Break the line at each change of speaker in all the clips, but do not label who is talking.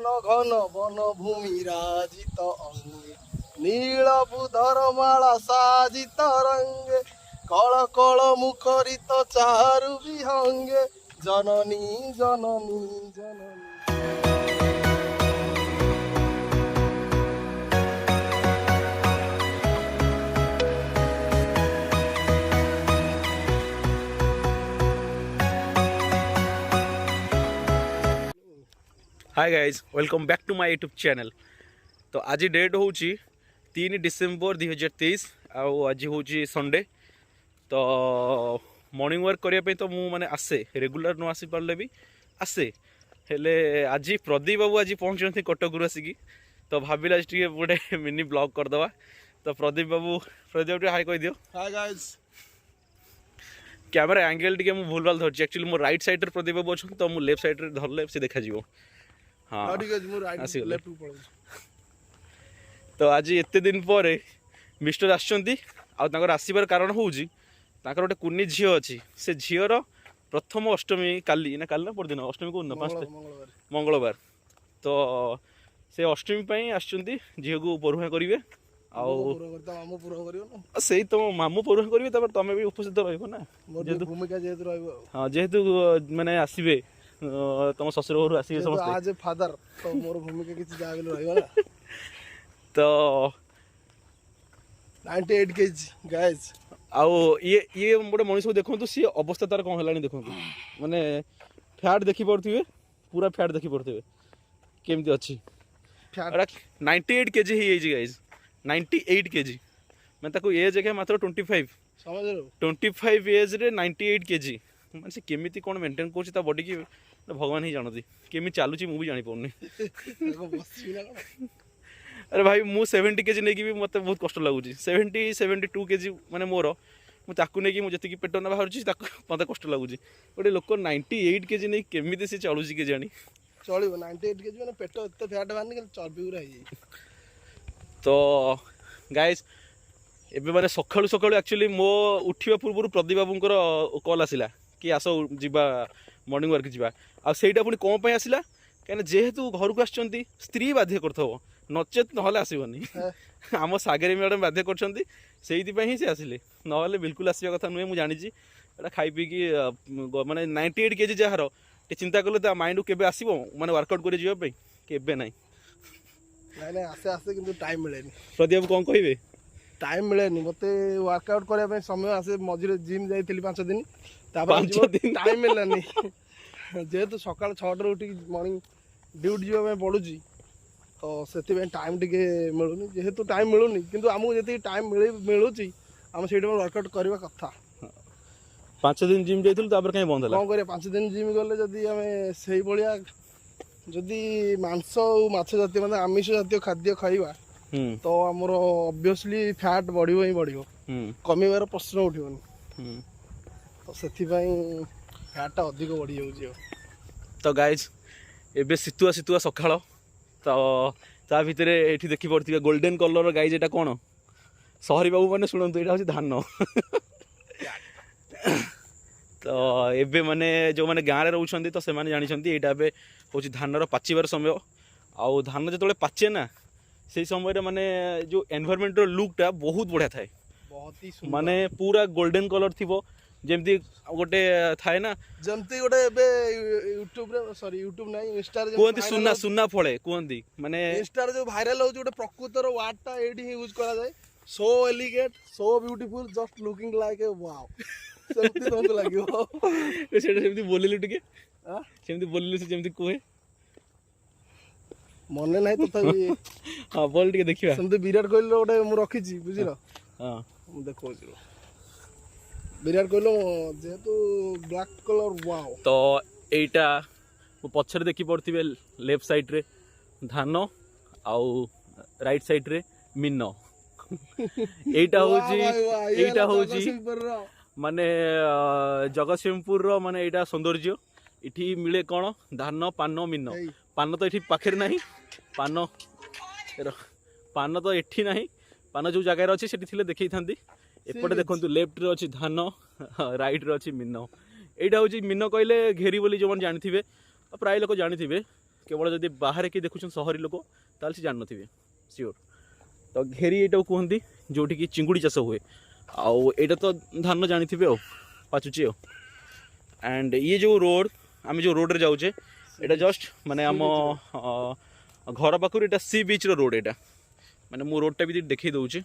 ঘন ঘন বনভূমি রাজিত অঙ্গে নীল বুধর মালা সাজিত রঙ্গে কল কল মুখরিত চারু বিহঙ্গে জননী জননী জননী।
Hi guys welcome back to my YouTube channel. तो आज डेट हूँ 3 डिसेम्बर 2023 आज हूँ संडे। तो मॉर्निंग वर्क करने तो मुझे माने आसे रेगुलर न आसी पारे भी आसे हेले आज प्रदीप बाबू आज पहुँचते कटक आसिकी तो भाविला आज टे गोटे मिनी ब्लॉग करदे। तो प्रदीप बाबू हाय कह दियो।
Hi guys
camera angle T मुझे भूल भाल धरची एक्चुअली मो राइट साइड प्रदीप बाबू अच्छा तो मुझे लेफ्ट साइड धरले से देखा जीवो। हाँ तो आज एत दिन पर मिस्टर आसबार कारण हूँ गोटे कुनी झी अच्छी से झीर प्रथम अष्टमी काली ना परदिन अष्टमी को 5 मंगलवार तो से अष्टमी झील को पढ़ुआ करेंगे से तो मामू पढ़ुआ करेंगे तुम भी उपस्थित रहा हाँ जेहेतु मैंने आसवे तुम ससुर घर आस
आज फादर तो मोर भूमिका किसी जाबिल रहइबा ना
तो
98 केजी गाइस
आओ ये गोटे मनीष को देखो सी अवस्था तार कौन है देखो माने फैट देखी पड़े पूरा फैट देखी पड़े केमती अच्छी 98 केजी ही गाइज 98 केजी मैं ताको एज है मात्र 25 एज रे 98 केजी माने से केमिति कोन मेंटेन करछि ता बॉडी की भगवान ही जानती केमी चलुची मुझे जानी पाऊनी अरे भाई मु 70 केजी नहीं भी मत बहुत कष्ट लगुच 72 केजी माने मोर मुझे जी पेट ना बाहर मत कष्ट लगुच गोटे लोक 98 केजी नहीं केमी से चलुची के जानी
चलो 98 केजी माने पेट एते फैट बानी चर्बी गुरा है।
तो गाइस एबे माने सकाळु सकाळु एक्चुअली मो उठिबा पूर्व प्रदीप बाबूंकर कॉल आसिला कि आस जीवा मॉर्निंग वर्क जावा आ सेटा पुणी कौन पे आसिला कहीं जेहेतु घर को आछंती स्त्री बाध्य करथबो नचेत नहले आसीबनी आम सागरी मैडम बाध्य करछंती सेइति पई ही से आसिले नहले बिल्कुल आसीबा कथा नुहे मु जानिची एटा खाई पी की माने 98 केजी जहार टे चिंता कले ता माइंड केबे आसीबो माने वर्कआउट करे जीवा पई केबे नाही
नाही आसे आसे किंतु टाइम मिलेनी
प्रदीप कोन कहिबे
टाइम मिलेनी मते वर्कआउट करे पे समय आसे मझिरे जिम जाइथिली 5 दिन टाइम मिललानी जेहेतु सकाल 6 उठी मॉर्निंग ड्यूटी जावा पड़ुची तो से टाइम टे मिलूनी जेहेतु टाइम मिलूनी किंतु आमको जी टाइम मिलूची आम से वर्कआउट करवा कथा
5 दिन जिम जाइथिलु तापर कहीं बंद हला
कौन करे 5 दिन जिम गले जदि आम से भाया जदि मांस और माछ जातीय मतलब आमिष जातीय खाद्य खाइबा तो आमर ऑब्वियसली फैट बढ़िबो ही बढ़िबो कमीबार प्रश्न उठिबनी तो से फैटा अधिक बढ़ी जाऊँ।
तो गाइज एबे शीतुआ शीतुआ सकाळ तो ता भितर ये देखी पड़े गोल्डन कलर गाइज एटा कौन सहरी बाबू मैंने शुणु यहाँ हूँ धान तो एबे माने जो मैंने गाँव में रोचे तो से जानते यहाँ हूँ धानर पाचिबार समय आउ धान जो पाचे ना से समय माने जो एनवायरमेंट लुकटा बहुत बढ़िया थाए माने पूरा गोल्डन कलर थी जमती गोटे थाए ना
जमती गोटे एबे यूट्यूब रे सॉरी यूट्यूब नहीं इंस्टा रे
कोंती सुन्ना सुन्ना फळे कोंती माने
इंस्टा रे जो वायरल हो गोटे प्रकृतर वर्ड टा एडी ही यूज करा जाए so elegant so beautiful just looking like a wow सेमती तमको लागियो
सेटा सेमती बोलिलु टिके हां सेमती बोलिलु से जेमती कोहे
मने नाही तथापि
हां बोल टिके देखिबा
सेमती विराट कोहली गोटे मु रखिची बुझिलो
हां
मु देखो विराट कोहली जेहेतु ब्लैक कलर वाओ
तो एटा पछरे देखी पड़थिबे लेफ्ट साइड रे धान आउ राइट साइड रे मीन एटा होची माने जगतसिंहपुर रो माने एटा सौंदर्य इठी मिले कौन धान पान मीन पान तो ये पाखे ना पान तो ये ना पान जो जगार अच्छे से देखी था एपटे देखो लेफ्ट रे अच्छी धान राइट रे अच्छी मीन यहाँ हूँ मीन कहले घेरी बोली जो जानी प्राय लोक जानी केवल जदि बाहर किए देखुन सहरी लोक ताल से जानते सियोर। तो घेरी यहाँ कहते जोटि कि चिंगुड़ी चाष हुए आईटा तो धान जानी थे पाचुची एंड ये जो रोड आम जो रोड रे जाऊे यहाँ जस्ट माने आम घर पाखर यहाँ सी बीच रोड यहाँ माने मु रोडटा भी देखी दूचे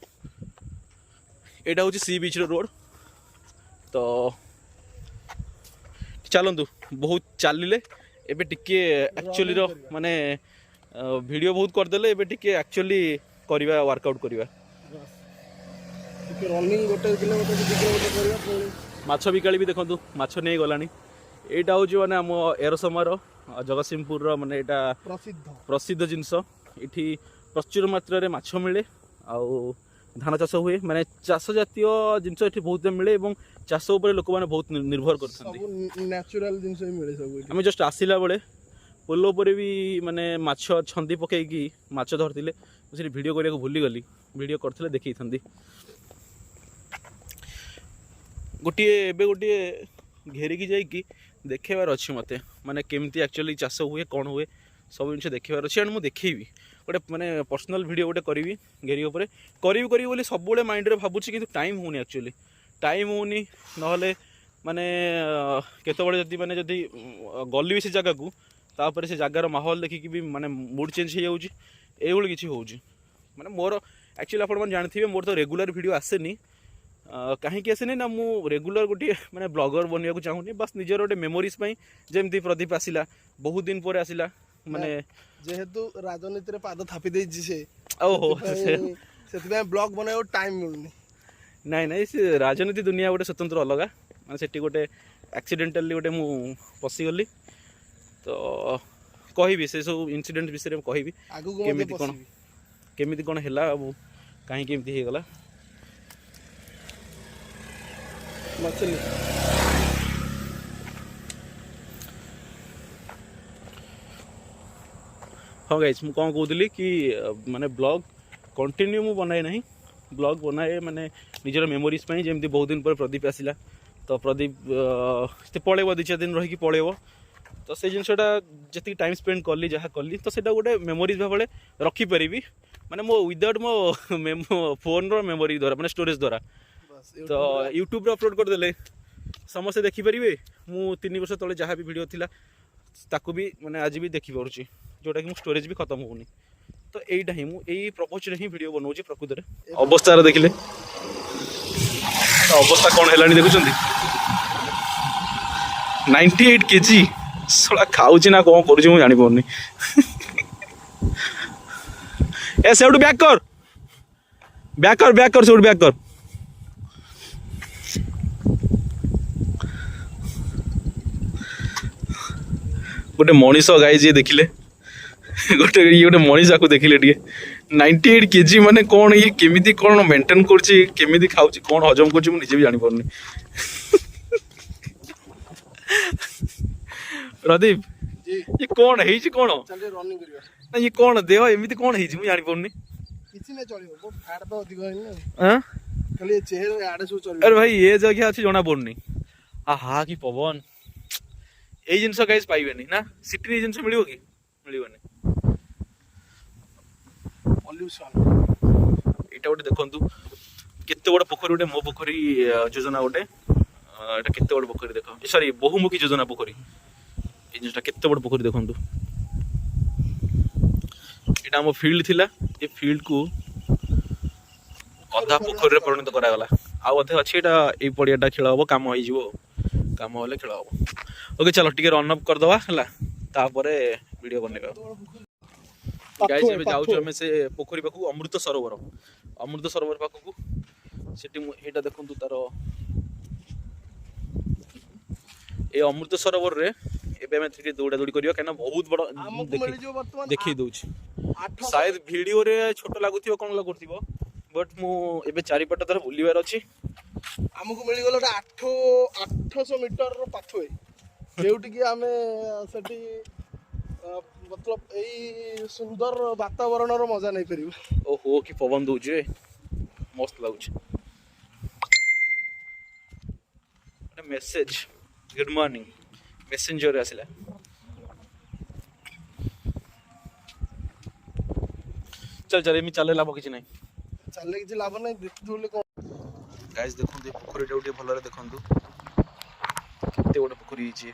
यहाँ हूँ सी बीच रोड। तो चलतु बहुत चलिले एबे टिके एक्चुअली रो माने वीडियो बहुत करदेले एबे टिके एक्चुअली करवा वर्कआउट करवा
रनिंग गोटे किलोमीटर 2 किलोमीटर करवा पुणी
माछ बिकाली भी देखो माछ नहीं गलानी यहाँ हूँ माने आम एरसमार जगतसिंहपुर माने यहाँ प्रसिद्ध जिनस ये प्रचुर मात्रा रे माछ मिले आउ धान चाष हुए माने चाष जातीय जिनस ये बहुत मिले और चाष उपर लोक मैंने बहुत निर्भर कर आम जस्ट आसला बेले पोल उपर भी माने माछ छंदी पकईकी माछ धरते मुझे वीडियो करने को भूली गली वीडियो करते देखी था गोटे घेरिकी जाइकी देखेबार अच्छी मत माने केमती एक्चुअली चाष हुए कौन हुए सब जिन देखेबार अच्छे एंड मुझे देखी गोटे माने पर्सनल वीडियो गोटे करी घेरी उपर करी सब माइंड रे भावुँ कि टाइम होनी एक्चुअली टाइम होनी ना माने केतबे जदि माने जदि गली भी से जगह को तापर से जगार माहौल देखिकी भी माने मूड चेंज हो जाऊँगी ये किसी हो माने मोर एक्चुअली आप जानते मोर तो रेगुलर वीडियो आसेनी कहीं आसेनी ना मु रेगुलर गोटे माने ब्लॉगर बनवा को चाहूनी बस निजर गोटे मेमोरीज जमती प्रदीप आसिला बहुत दिन पर आसिला माने
जेहेतु राजनीति रे पाद थापी देछि से
ओहो
से ब्लॉग बनायो टाइम मिलुनी
नाई नाई से राजनीति दुनिया गोटे स्वतंत्र अलग माने सेठी गोटे एक्सीडेंटली गोटे मु पसिगली तो कहबी से सब इंसिडेंट विषय में कहबी केमिति कोन हैला कहीं केमिति हो गला
मछली
हाँ गाइस मु कौन कहूली कि माने ब्लॉग कंटिन्यू मु बनाए नहीं ब्लॉग बनाए माने निजर मेमोरीज पे जमती बहुत दिन पर प्रदीप आसिला तो प्रदीप पलैब 2-4 दिन रही पलैब तो से जिनटा जी टाइम स्पेंड कली जहाँ कली तो सेटा गोटे मेमोरीज भाव रखिपारि माने मो विदाउट मो फोन रो मेमोरी द्वारा माने स्टोरेज द्वारा तो यूट्यूब अपलोड करदेले समस्ते देखिपारे मु 3 वर्ष तले जहाँ भी वीडियो थिला ताकू भी माने आज भी देखी पारुची जोटा कि स्टोरेज भी खत्म होनी तो यहीटा ही मुझे प्रपोज रे ही वीडियो बनाऊँ प्रकृत में अवस्था देखिले अवस्था कौन है देखुं 98 केजी सला खाऊँ ना कौन करुँ मुझे जानी ए से बैक कर से बैक कर गोटे मनीष गाई जी देखिले गोटे ये गोटे मनीष को देखिले 98 केजी माने कौन ये केमिति कौन मेंटेन करछि केमिति खाउछि कौन हजम करछि मु निजे भी जानि परनी प्रदीप
जी
ये कौन है छी कौन
चल रनिंग करिया
ना ये कौन देह एमिति कौन है छी मु जानि परनी
किछि नै चलिबो बहुत फैट तो अधिक होइनी
हां
खाली चेहरा आडे सु चलिबो
अरे भाई ये जगह अछि जोना परनी आहा की पवन ए जिनस गाइस पाइबेनी ना सिटी जिनस मिलिबो की मिलिबोनी
पॉल्यूशन
एटा गोटे देखंतु केते बड़ पोखरी गोटे मो पोखरी योजना गोटे एटा केते बड़ पोखरी देखो सॉरी बहुमुखी योजना पोखरी ए जिनटा केते बड़ पोखरी देखंतु एटा हम फील्ड थिला ए फील्ड को अधा पोखरी रे परिणत करा गला आ अधे अछि एटा ए पडियाटा खेल हबो काम होई जिवो काम होले खेल हबो ओके चलो टिके रन अप कर दवा हला तापरे वीडियो बनेबा गाइस एबे जाउछ हमें से पोखरी पाखु अमृत सरोवर पाखु सेठी एटा देखंतु तारो ए अमृत सरोवर रे एबे हमें थ्री दौड़ा दौड़ी करियो केना बहुत बड़ देखि दउछ शायद वीडियो रे छोट लागुथिबो कोन लागुथिबो बट मु एबे चारि पट तार बुलिबार अछि
हमकु मिली गेलो 800 मीटर रो पाथवे जेउटी कि हमें सेठी मतलब यही सुंदर वातावरण रो मजा नहीं परिबो
ओहो कि पवन दउजे मस्त लागुछ मेसेज गुड मॉर्निंग मेसेंजर आसिला चल चल एमि चले लाभ किसी नहीं
ଚାଲିଲେ କିଛି ଲାଭ ନାହିଁ ଦେଖୁଥିଲେ କଣ
गाइस देखंतु पोखरीटा गोटे भलरे देखंतु केते गोटे पोखरी हिची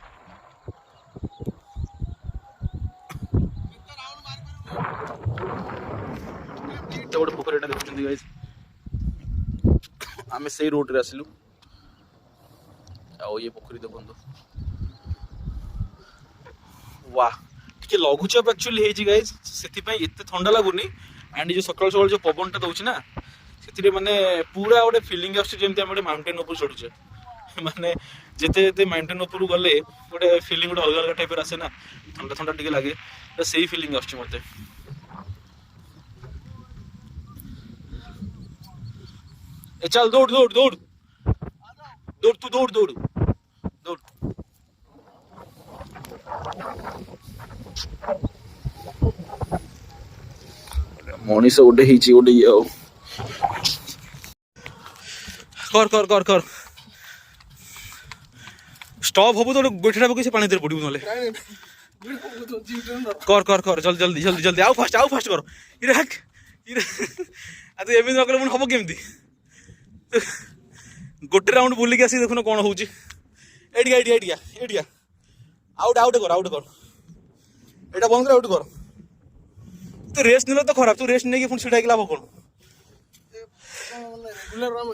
केते गोटे पोखरीटा देखुछंती गाइस आमे सेही रोड रे आसिलु आओ ये पोखरी देखंतु वाह टिके लघुचाप एक्चुअली हेची गाइस सेति पई एते ठंडा लागुनी एंड जो सकाळ सकाळ जो पवनटा दउछि ना सेति माने पूरा गोटे फिलिंग आछे जेमति हम गोटे माउंटेन ऊपर चढ़ुचे माने जेते जेते माउंटेन ऊपर गले गोटे फिलिंग गोटे अलग अलग टाइप आसे ना ठंडा ठंडा टिके लागे तो सेही फिलिंग आछे मते ए चल दौड़ दौड़ दौड़ दौड़ तू दौड़ दौड़ दौड़ मनीष गोटे हिची गोटे ये कर कर कर कर स्टॉप हबो तो गोठेटा पके से पानी दे पड़िबो नले कर कर कर जल्दी जल्दी जल्दी जल्दी आओ फास्ट कर इरे हक इरे आ तो एमी न करे मन हबो केमती गोटे राउंड बुली के आसी देखुन कोन होउची एडिया एडिया एडिया एडिया आउट आउट कर एटा बंद कर आउट कर तू रेस्ट निलो तो खराब तू रेस्ट नहीं कि पुन सीधा लाभ कोन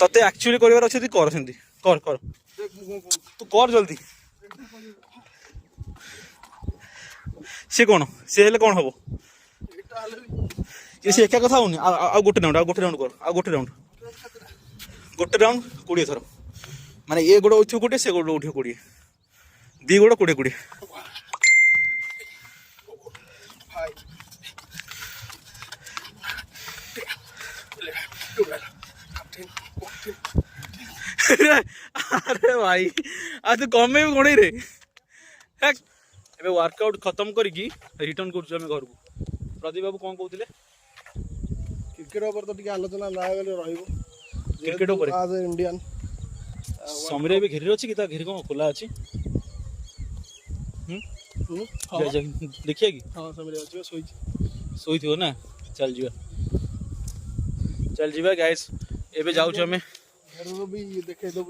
तते एक्चुअली करिवार अछि ती कर सेंती कर कर तू कर जल्दी से कोन से हेले कोन हबो ये से एका कथा होनी आ गोटे राउंड कर आ गोटे राउंड 20 थर माने ए गोड़ उठियो गोटे से गोड़ उठियो 20 दी गोड़ 20 अरे भाई आज तो कम में कोण रे एबे वर्कआउट खत्म करिकी रिटर्न करछु हम घर को प्रदीप बाबू कोन कहउतिले
क्रिकेट ऊपर तो टिके आलोचना ना गले रहिबो
क्रिकेट ऊपर
आज इंडियन
समीरे भी घेरी अछि कि ता घेरी कोन खुला अछि देखिए कि
हां समीरे अछि
सोई थियो ना चल जीवा गाइस एबे जाउ छ हमें
भी देखे दो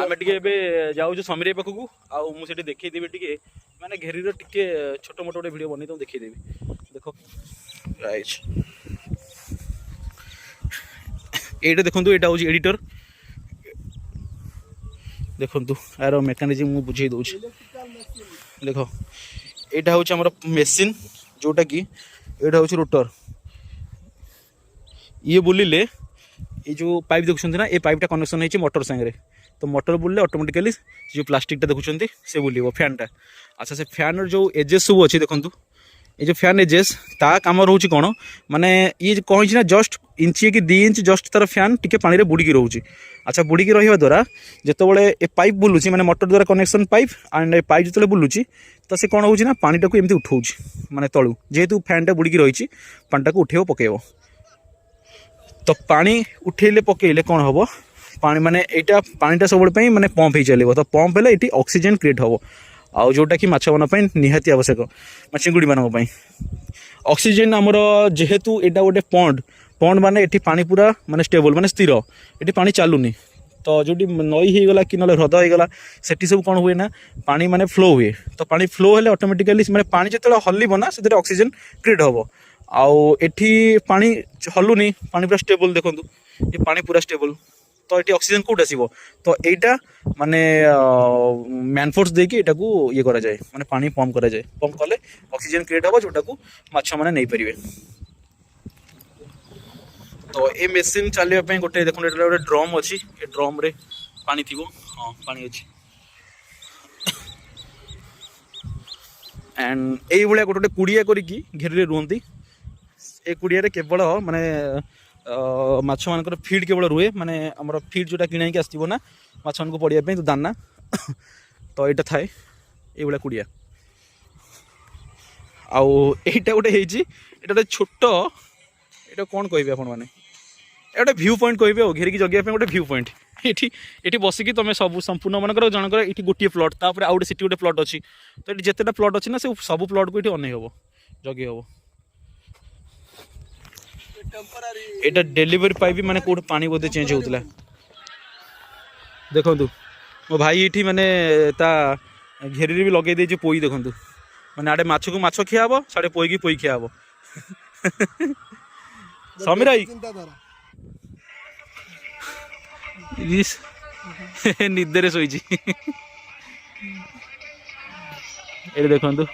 आमे टिके एबे जाउ छ समीरे पाखकू आ मु सेठी देखै देबे टिके माने घेरी रो टिके छोटो मोटो वीडियो बनै तो देखै देबे देखो गाइस एटा देखंतु एटा होची एडिटर देखंतु आरो मेकानिज्म मु बुझै दउ छी देखो एटा होची हमर मशीन जोटा की एटा होची रोटर ये बुलिले ये जो पाइप देखुंत ना ये पाइपटा कनेक्शन है मोटर संगे तो मोटर बुलले ऑटोमेटिकली जो प्लास्टिकटा देखुं से बुल फैनटा अच्छा से फैन जो एजेस सब अच्छे देखूँ ये जो फैन एजेस ता काम रोचे कौन माने ये कहीं ना जस्ट इंची कि 2 इंच जस्ट तार फैन टिके पानी रे बुड़ी रोचे अच्छा बुड़ी रहा द्वारा जितेबाला ए पाइप बुलूची माने मोटर द्वारा कनेक्शन पाइप एंड पाइप जो बुलूची तो से कौन होची ना पानीटा को एमती उठाऊँ माने तलू जेहेतु फैनटा बुड़ी रही पानीटा को उठेब पकेब तो पानी उठेले पकेले कौन हम पानी माने एटा पानीटा सब माने पंप ही चलो तो पंप है ये ऑक्सीजन क्रिएट हम आउ जोटा कि माछ मान निहाती आवश्यक चिंगुड़ी मान ऑक्सीजन आमर जेहेतु एटा गोटे पंड माने एटी पानी पूरा माने स्टेबल माने स्थिर एटी पानी चलुनी तो जो नई हो गला कि ना ह्रद हो गला सेठी सब कौन हुए ना पानी माने फ्लो हुए तो पानी फ्लो हेले ऑटोमेटिकली माने पानी जो हल्ब ना से ऑक्सीजन क्रिएट हम आउ एठी पानी हलुनी पानी पूरा स्टेबल देखो ये पानी पूरा स्टेबल तो ये ऑक्सीजन कौट आसो तो यहाँ माने मैनफोर्स देकी एटा को ये करा जाए माने पानी पंप करा जाए पंप कले ऑक्सीजन क्रिएट हम जोटा को माछ माने नहीं पारे तो ये मेसीन चलने गोटे देखो गोटे ड्रम अच्छी ड्रम रे पानी थी हाँ पानी अच्छी एंड यही भाया गोटे कुड़िया करी घेरी रुहती ए कुड़िया केवल माने माछ मान फिड केवल रुए माने आमर फिड जोटा किଣା कि आसो ना माछ मान पड़िया तो दाना तो यहाँ थाए ये कुड़िया आउ एटा गोटे गोटे छोट ये कौन कहे आप गोटे भ्यू पॉइंट कहे घेरिकी जगह गोटे भ्यू पॉइंट ये बसिकी तुम सब संपूर्ण मनकर जनकर ये गोटे प्लट तापर आउ गोटे गोटे प्लट अच्छी तो ये जितेटा प्लट अच्छी ना से सब प्लट को ये अनै हम जगे हम एटा डेलीवरी पाइप माने कोड पानी बोधे चेंज होतला देखंतु मो भाई एठी माने ता घेरी भी लगे दे पोई देखंतु माने आडे माछ को माछ खिया हबो साडे पोई की पोई खिया हबो समीर भाई इस निदरे सोईची ए देखंतु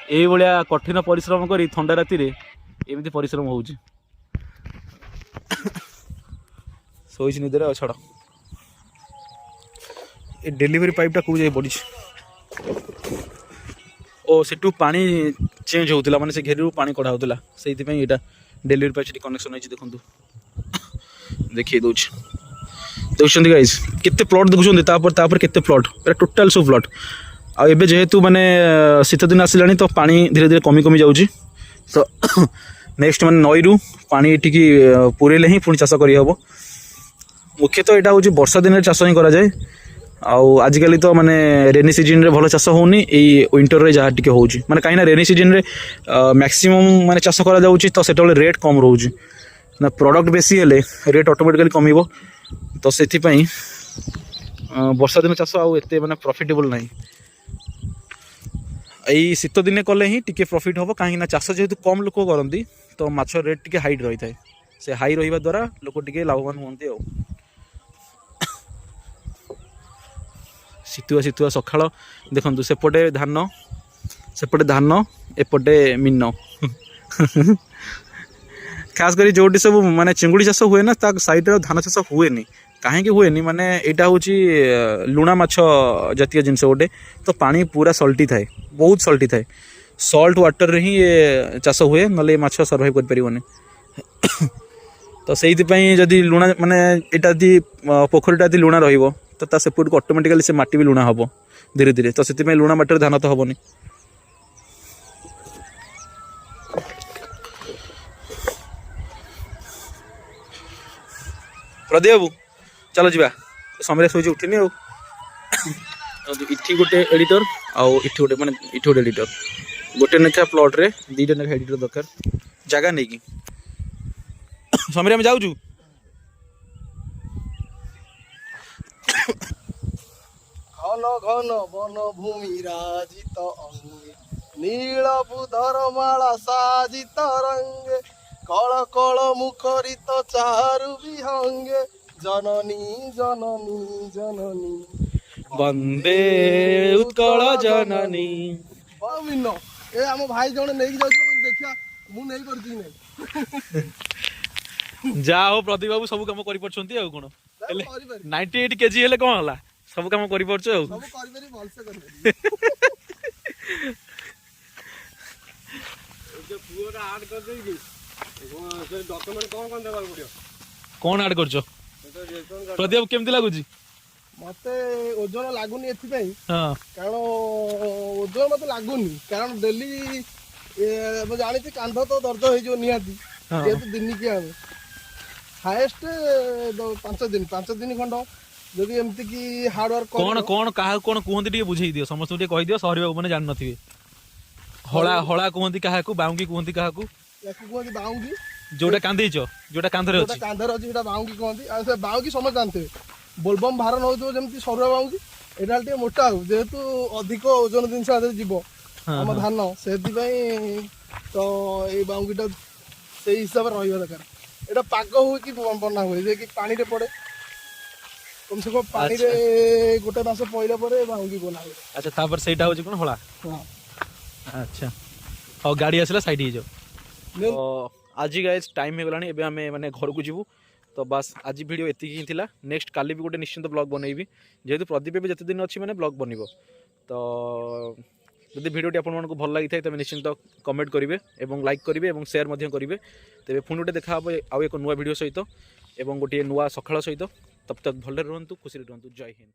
ए भलिया कठिन परिश्रम करी ठंडा राति रे एमती परिश्रम होउची सोईची निदरे छड़ ए डेलीवरी पाइपटा को जाई पड़ी ओ सेटू पानी चेंज होउतला माने से घेरु पानी कढा होउतला सेति पई एटा डेलीवरी पाइप से कनेक्शन होइची देखंतु देखिए दोछ देखुछंती गाइस केते प्लॉट देखुछंती तापर केते प्लॉट पूरा टोटल सब प्लॉट आ एबे जेहेतु माने शीत दिन आसिलानी तो पानी धीरे धीरे कमी कमी जाउची तो नेक्स्ट माने नई रु पानी एटिकी पुरेले ही पुणी चाष करि हबो मुख्यतः एटा होची वर्षा दिन चाष ही करा जाए आजिकल तो माने रेनी सीजन रे भलो चाष होनी विंटर रे जहाँ टिके होची माने काइना रेनी सीजन रे मैक्सिमम माने चाष करा जाउची तो सेटा रेट कम रहउची ना प्रोडक्ट बेसी हेले रेट ऑटोमेटिकली कमिबो तो सेथि पई वर्षा दिन चाष आउ एते माने प्रॉफिटेबल नाही एई शीत दिने कले ही टिके प्रॉफिट होबो काहे ना चाष जेहेतु कम लोक करंती तो माछ रेट टिके हाई रही थाए से हाई रहिबा द्वारा लोक टिके लाभवान होंती आ शीतुआ सकाळ देखंतु सेपटे धान एपटे मीन खास करी जोटी सब माने चिंगुड़ी चाष हुए ना ता साइड रे धान चाष हुए नी काहे हुए नी माने एटा होची लुणा माछ जातीय जिनस गोटे तो पानी पूरा सल्टी थाए बहुत सल्टी थाए सल्ट वाटर रे ही ये चाष हुए नले माछ सर्वाइव कर परिबोनी तो सेइति पई जदी लुणा माने एटा दी पोखरीटा दी लुणा रहिबो तो ता सेपट को ऑटोमेटिकली से माटी भी लुणा हबो धीरे धीरे तो सेति पई लुणा माटी धान तो हबोनी प्रदीप बाबू चलो जीवा समय सोच उठिनी इठी गोटे एडिटर आउ इठी गोटे माने इठी गोटे एडिटर गोटे नेखा प्लॉट रे दीटा नेखा एडिटर दरकार जगह नहीं कि समय हम जाऊँ
घन घन वन भूमि राजित अंगे नील बुधर माला साजित रंगे कल कल मुखरित चारु विहंगे जननी जननी जननी
वंदे उत्कल जननी
मिन्न ए आम भाई जने नहीं जाउछ देखिया मु नहीं करती नहीं
जा हो प्रदीप बाबू सब काम करि परछंती आ कोन 98 केजी हेले कोन हला सब काम करि परछ आ
सब करि बरी भलसे करि जो पूरा ऐड कर देई कि से डॉक्यूमेंट कोन देबा पड़ियो
कोन ऐड करछो प्रदीप केमति लागुची
मते ओजन लागुनी एथि पई
हां
कारण ओजन मते लागुनी कारण डेली म जानि छी कांध तो दर्द होई जो नियाती जेतु दिन की आवे हाईएस्ट 5 दिन खंड जदि एमति की हार्ड वर्क
कोन कोन काहा कोन कुहंती टिके बुझेई दियो समस्त टिके कहि दियो सहरी बाबू माने जान नथिबे हळा हळा कुहंती काहा को बाउंगी कुहंती काहा को
याकु कुहंती बाउंगी
जोटा कांदेइचो जोटा कांधरे अछि
कांधरे अछि एटा बाउंगी कुहंती आ से बाउंगी समझ जानते बोलबम भारण होतो जेमति सरुआ बाउंगी एटा टे मोटा हो जेहेतु अधिक ओजन दिन से आदे जीवो हम धान सेति पई तो ए बाउंगीटा से हिसाब रहिबा दरकार एटा पाग हो कि बना हुए जे कि पानी रे पड़े कम से कम पानी रे गोटे मास पइला परे बाउंगी बना हुए
अच्छा तापर सेटा हो जे कोन हळा
हां
अच्छा और गाड़ी आसला साइड ही जाओ तो आज गाइस टाइम हो गलानी एबे हमें माने घर को जीवु तो बस आज वीडियो एति ही थिला नेक्स्ट काली भी गोटे निश्चित ब्लॉग बनैबी जेहेतु प्रदीप भी जते दिन अछि माने ब्लॉग बनिबो तो जदि वीडियोटी आपन को भल लागि थाय तबे निश्चित कमेंट करिवे एवं लाइक करिवे एवं शेयर मध्य करिवे तबे पुणी गोटे देखा हबो आउ एक नुवा वीडियो सहित एवं गोटे नुवा सखाळ सहित तब तक भले रहंतु खुशी रहंतु जय हिंद।